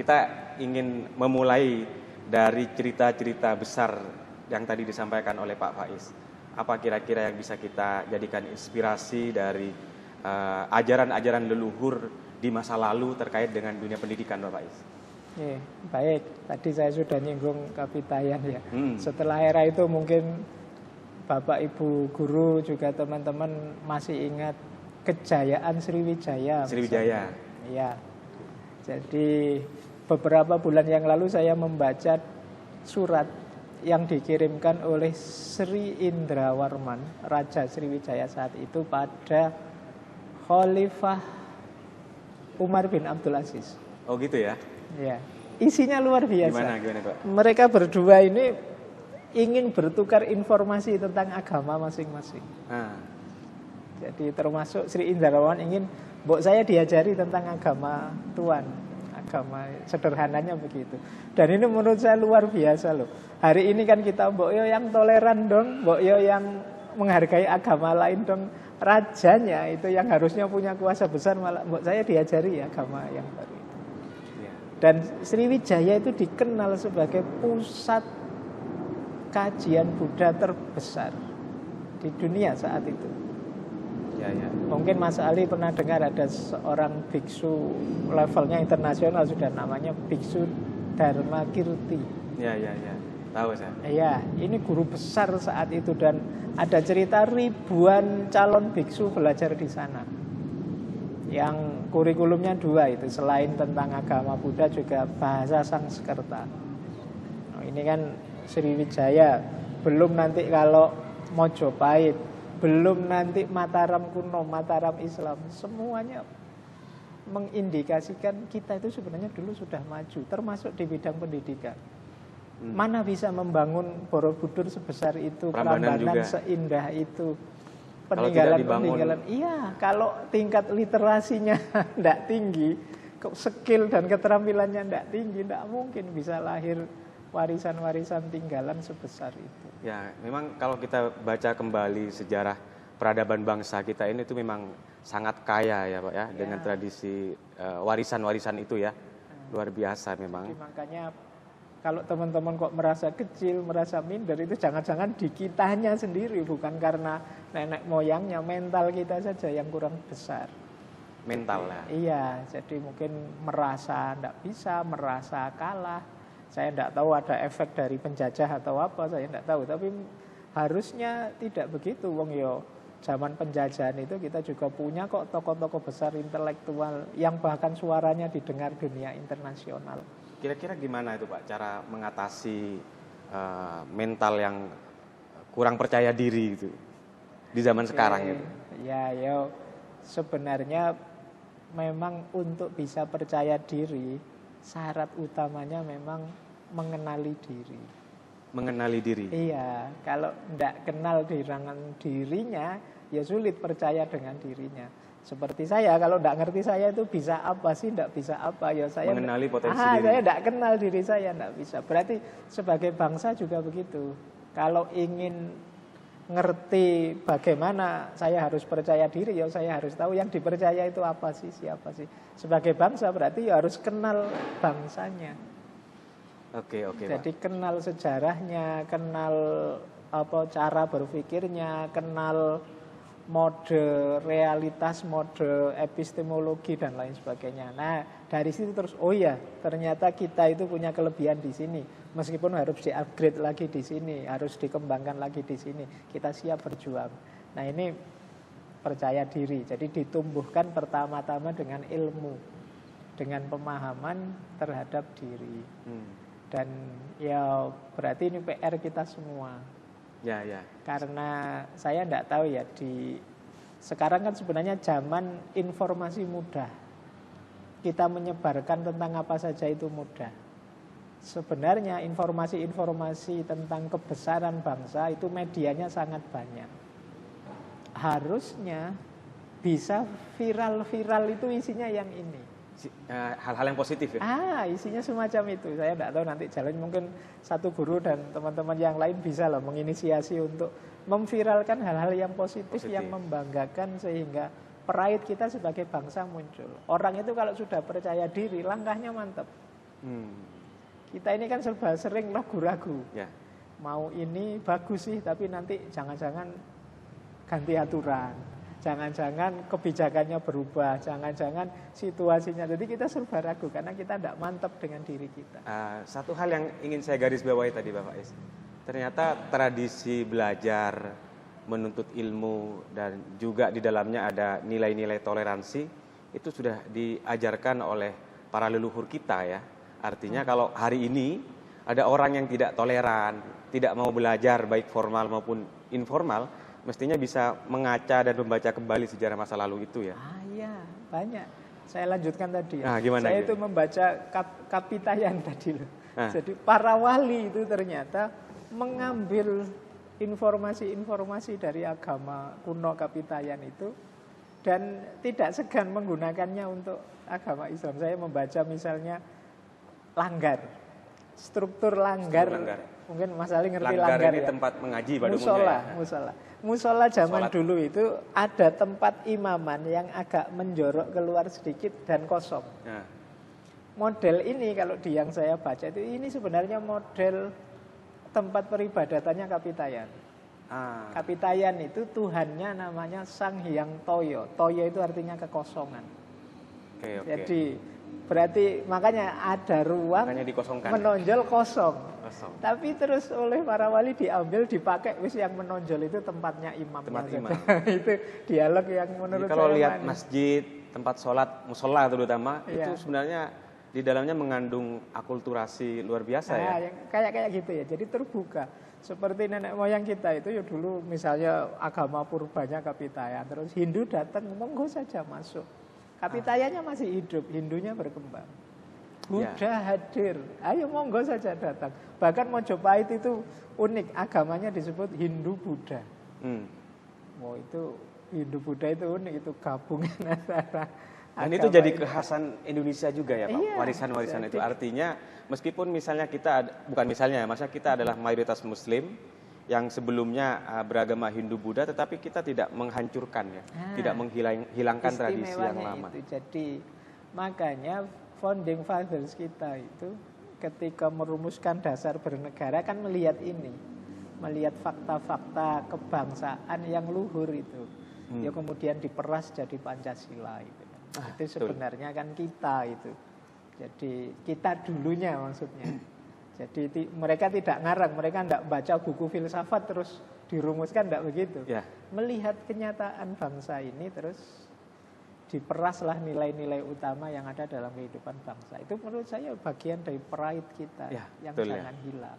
kita ingin memulai dari cerita-cerita besar yang tadi disampaikan oleh Pak Faiz. Apa kira-kira yang bisa kita jadikan inspirasi dari ajaran-ajaran leluhur di masa lalu terkait dengan dunia pendidikan, Pak Faiz? Baik, tadi saya sudah nyinggung Kapitayan ya. Setelah era itu mungkin Bapak Ibu guru juga teman-teman masih ingat kejayaan Sriwijaya. Sriwijaya. Iya. Jadi beberapa bulan yang lalu saya membaca surat yang dikirimkan oleh Sri Indrawarman, Raja Sriwijaya saat itu pada Khalifah Umar bin Abdul Aziz. Oh gitu ya? Ya. Isinya luar biasa. Gimana Pak? Mereka berdua ini ingin bertukar informasi tentang agama masing-masing. Jadi termasuk Sri Indrawarman ingin, mbok saya diajari tentang agama Tuhan, agama sederhananya begitu. Dan ini menurut saya luar biasa loh. Hari ini kan kita mbok yo yang toleran dong, mbok yo yang menghargai agama lain dong. Rajanya itu yang harusnya punya kuasa besar malah mbok saya diajari agama yang baru itu. Dan Sriwijaya itu dikenal sebagai pusat kajian Buddha terbesar di dunia saat itu. Ya. Mungkin Mas Ali pernah dengar ada seorang biksu levelnya internasional sudah, namanya Biksu Dharma Kirti. Ya. Tahu saya. Iya, ini guru besar saat itu dan ada cerita ribuan calon biksu belajar di sana. Yang kurikulumnya 2 itu, selain tentang agama Buddha juga bahasa Sanskerta. Ini kan Sriwijaya, belum nanti kalau Mojopahit, belum nanti Mataram kuno, Mataram Islam, semuanya mengindikasikan kita itu sebenarnya dulu sudah maju, termasuk di bidang pendidikan. Mana bisa membangun Borobudur sebesar itu, Prambanan seindah itu, peninggalan. Iya, kalau tingkat literasinya tidak tinggi, skill dan keterampilannya tidak tinggi, tidak mungkin bisa lahir warisan-warisan tinggalan sebesar itu. Ya, memang kalau kita baca kembali sejarah peradaban bangsa kita ini itu memang sangat kaya ya Pak ya, dengan tradisi warisan-warisan itu ya. Luar biasa memang. Jadi makanya kalau teman-teman kok merasa kecil, merasa minder, itu jangan-jangan di kitanya sendiri, bukan karena nenek moyangnya, mental kita saja yang kurang besar. Mental ya? Iya, jadi mungkin merasa tidak bisa, merasa kalah. Saya tidak tahu ada efek dari penjajah atau apa, saya tidak tahu. Tapi harusnya tidak begitu, wong yo. Zaman penjajahan itu kita juga punya kok tokoh-tokoh besar intelektual yang bahkan suaranya didengar dunia internasional. Kira-kira gimana itu Pak cara mengatasi mental yang kurang percaya diri itu di zaman sekarang itu? Ya, sebenarnya memang untuk bisa percaya diri syarat utamanya memang mengenali diri. Mengenali diri? Iya, kalau tidak kenal dirinya ya sulit percaya dengan dirinya. Seperti saya, kalau tidak ngerti saya itu bisa apa sih, tidak bisa apa ya saya mengenali potensi diri. Saya tidak kenal diri saya, tidak bisa. Berarti sebagai bangsa juga begitu. Kalau ingin ngerti bagaimana saya harus percaya diri, ya saya harus tahu yang dipercaya itu apa sih, siapa sih. Sebagai bangsa berarti ya harus kenal bangsanya. Oke. Jadi kenal sejarahnya, kenal cara berpikirnya, kenal mode realitas, mode epistemologi dan lain sebagainya. Nah, dari situ terus ternyata kita itu punya kelebihan di sini. Meskipun harus di-upgrade lagi di sini, harus dikembangkan lagi di sini. Kita siap berjuang. Nah, ini percaya diri. Jadi ditumbuhkan pertama-tama dengan ilmu, dengan pemahaman terhadap diri. Dan ya berarti ini PR kita semua. Ya. Karena saya tidak tahu ya, sekarang kan sebenarnya zaman informasi mudah. Kita menyebarkan tentang apa saja itu mudah. Sebenarnya informasi-informasi tentang kebesaran bangsa itu medianya sangat banyak. Harusnya bisa viral itu isinya yang ini. Hal-hal yang positif ya? Isinya semacam itu. Saya tidak tahu nanti jalan, mungkin satu guru dan teman-teman yang lain bisa lah menginisiasi untuk memviralkan hal-hal yang positif yang membanggakan sehingga pride kita sebagai bangsa muncul. Orang itu kalau sudah percaya diri, langkahnya mantap. Kita ini kan serba sering ragu-ragu. Ya. Mau ini bagus sih, tapi nanti jangan-jangan ganti aturan. Jangan-jangan kebijakannya berubah, jangan-jangan situasinya. Jadi kita serba ragu karena kita tidak mantap dengan diri kita. Satu hal yang ingin saya garis bawahi tadi Bapak Is. Ternyata tradisi belajar, menuntut ilmu, dan juga di dalamnya ada nilai-nilai toleransi, itu sudah diajarkan oleh para leluhur kita ya. Artinya kalau hari ini ada orang yang tidak toleran, tidak mau belajar baik formal maupun informal, mestinya bisa mengaca dan membaca kembali sejarah masa lalu itu ya. Iya, banyak. Saya lanjutkan tadi. Gimana, saya itu membaca Kapitayan tadi loh. Jadi para wali itu ternyata mengambil informasi-informasi dari agama kuno Kapitayan itu dan tidak segan menggunakannya untuk agama Islam. Saya membaca misalnya langgar. Struktur langgar. Mungkin Mas Ali ngerti langgar ini ya. Tempat mengaji pada musola, umumnya. Musola zaman dulu itu ada tempat imaman yang agak menjorok keluar sedikit dan kosong. Model ini kalau di yang saya baca itu ini sebenarnya model tempat peribadatannya Kapitayan. Kapitayan itu Tuhannya namanya Sang Hyang Toyo. Toyo itu artinya kekosongan. Okay. Jadi berarti makanya ada ruang menonjol kosong. Tapi terus oleh para wali diambil, dipakai, wis yang menonjol itu tempatnya imam. Itu dialog yang menurut kalau saya lihat masjid, tempat sholat, musola terutama, itu sebenarnya di dalamnya mengandung akulturasi luar biasa ya. Yang kayak gitu ya. Jadi terbuka. Seperti nenek moyang kita itu ya dulu misalnya agama purbanya Kapitayan, terus Hindu datang, monggo saja masuk. Kapitayannya masih hidup, Hindunya berkembang. Buddha hadir, ayo monggo saja datang. Bahkan Mojopahit itu unik, agamanya disebut Hindu Buddha. Itu Hindu Buddha itu unik, itu gabungan antara. Dan itu jadi kekhasan Indonesia juga ya Pak, warisan-warisan itu. Artinya meskipun misalnya maksudnya kita adalah mayoritas Muslim yang sebelumnya beragama Hindu Buddha, tetapi kita tidak menghancurkan ya, tidak menghilangkan tradisi yang lama. Jadi makanya founding fathers kita itu ketika merumuskan dasar bernegara kan melihat ini, melihat fakta-fakta kebangsaan yang luhur itu, ya kemudian diperas jadi Pancasila itu. Itu sebenarnya kan kita itu. Jadi kita dulunya maksudnya. Jadi mereka tidak ngarang, mereka tidak baca buku filsafat terus dirumuskan, tidak begitu. Melihat kenyataan bangsa ini terus diperaslah nilai-nilai utama yang ada dalam kehidupan bangsa. Itu menurut saya bagian dari pride kita yang jangan hilang.